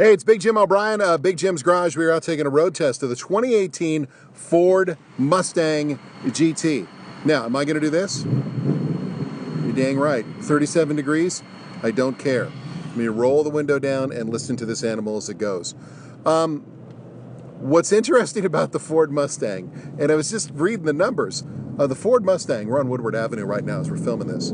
Hey, it's Big Jim O'Brien, Big Jim's Garage. We are out taking a road test of the 2018 Ford Mustang GT. Now, am I going to do this? You're dang right. 37 degrees? I don't care. I'm going to roll the window down and listen to this animal as it goes. What's interesting about the Ford Mustang, and I was just reading the numbers, the Ford Mustang, we're on Woodward Avenue right now as we're filming this.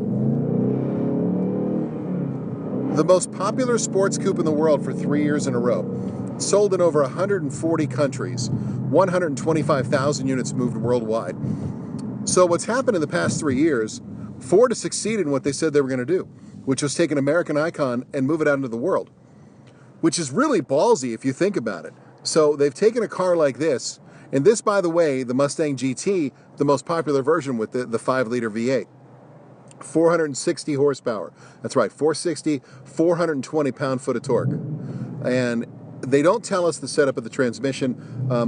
The most popular sports coupe in the world for 3 years in a row. Sold in over 140 countries. 125,000 units moved worldwide. So what's happened in the past 3 years, Ford has succeeded in what they said they were going to do, which was take an American icon and move it out into the world, which is really ballsy if you think about it. So they've taken a car like this, and this, by the way, the Mustang GT, the most popular version with the 5-liter V8. 460 horsepower. That's right, 460, 420 pound-foot of torque. And they don't tell us the setup of the transmission.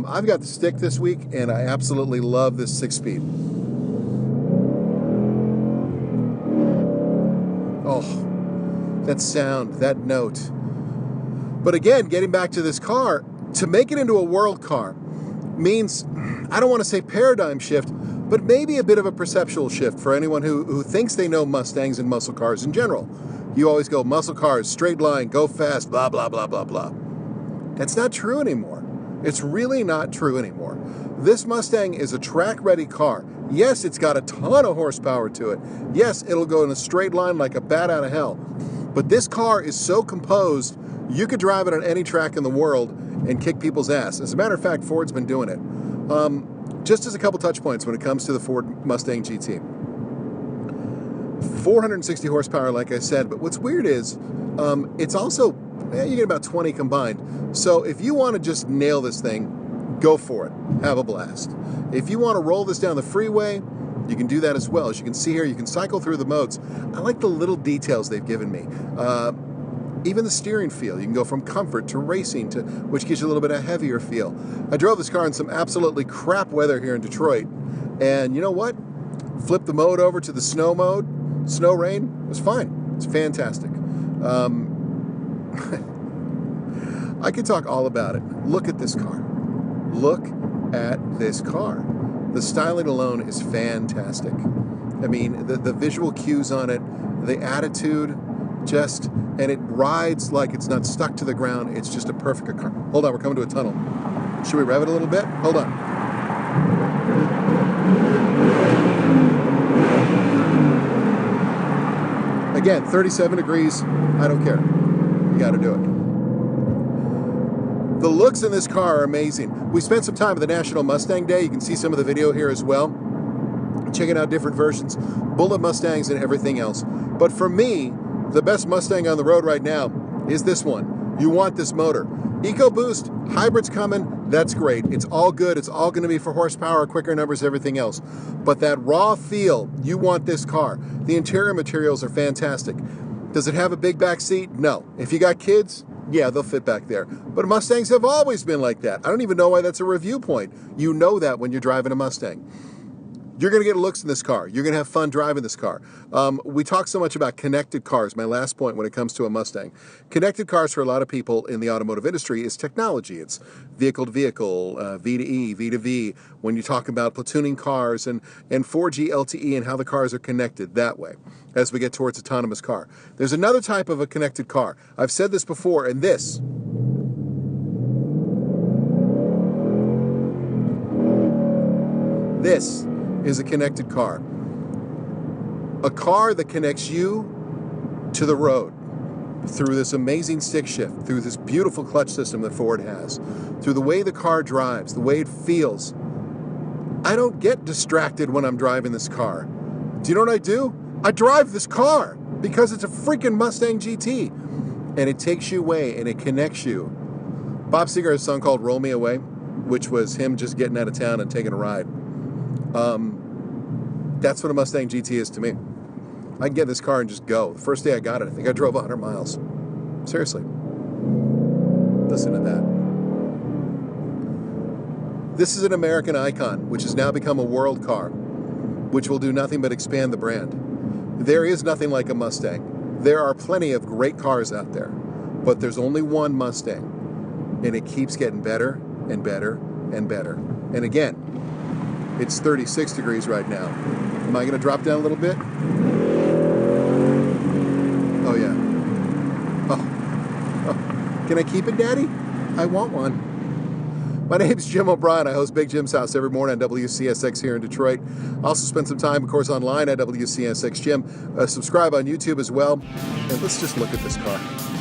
I've got the stick this week, and I absolutely love this 6-speed. Oh, that sound, that note. But again, getting back to this car, to make it into a world car means, I don't want to say paradigm shift, but maybe a bit of a perceptual shift for anyone who thinks they know Mustangs and muscle cars in general. You always go, muscle cars, straight line, go fast, blah, blah, blah, blah, blah. That's not true anymore. It's really not true anymore. This Mustang is a track-ready car. Yes, it's got a ton of horsepower to it. Yes, it'll go in a straight line like a bat out of hell. But this car is so composed, you could drive it on any track in the world and kick people's ass. As a matter of fact, Ford's been doing it. Just as a couple touch points when it comes to the Ford Mustang GT. 460 horsepower, like I said, but what's weird is it's also, you get about 20 combined. So if you want to just nail this thing, go for it. Have a blast. If you want to roll this down the freeway, you can do that as well. As you can see here, you can cycle through the modes. I like the little details they've given me. Even the steering feel, you can go from comfort to racing, to which gives you a little bit of heavier feel. I drove this car in some absolutely crap weather here in Detroit, and you know what? Flip the mode over to the snow mode, snow rain, it was fine. It's fantastic. I could talk all about it. Look at this car. Look at this car. The styling alone is fantastic. I mean, the visual cues on it, the attitude, and it rides like it's not stuck to the ground. It's just a perfect car. Hold on, we're coming to a tunnel. Should we rev it a little bit? Hold on. Again, 37 degrees. I don't care. You got to do it. The looks in this car are amazing. We spent some time at the National Mustang Day. You can see some of the video here as well. Checking out different versions, Bullet Mustangs and everything else. But for me, the best Mustang on the road right now is this one. You want this motor. EcoBoost, hybrid's coming, that's great. It's all good, it's all gonna be for horsepower, quicker numbers, everything else. But that raw feel, you want this car. The interior materials are fantastic. Does it have a big back seat? No. If you got kids, yeah, they'll fit back there. But Mustangs have always been like that. I don't even know why that's a review point. You know that when you're driving a Mustang. You're going to get looks in this car. You're going to have fun driving this car. We talk so much about connected cars, my last point when it comes to a Mustang. Connected cars for a lot of people in the automotive industry is technology. It's vehicle to vehicle, V2E, V2V, when you talk about platooning cars and 4G LTE and how the cars are connected that way as we get towards autonomous car. There's another type of a connected car. I've said this before, and this is a connected car. A car that connects you to the road through this amazing stick shift, through this beautiful clutch system that Ford has, through the way the car drives, the way it feels. I don't get distracted when I'm driving this car. Do you know what I do? I drive this car because it's a freaking Mustang GT. And it takes you away and it connects you. Bob Seger has a song called Roll Me Away, which was him just getting out of town and taking a ride. That's what a Mustang GT is to me. I can get in this car and just go. The first day I got it, I think I drove 100 miles. Seriously. Listen to that. This is an American icon, which has now become a world car, which will do nothing but expand the brand. There is nothing like a Mustang. There are plenty of great cars out there, But there's only one Mustang, and it keeps getting better and better and better. And again, it's 36 degrees right now. Am I going to drop down a little bit? Oh, yeah. Oh. Can I keep it, Daddy? I want one. My name's Jim O'Brien. I host Big Jim's House every morning on WCSX here in Detroit. I also spend some time, of course, online at WCSX Jim. Subscribe on YouTube as well. And let's just look at this car.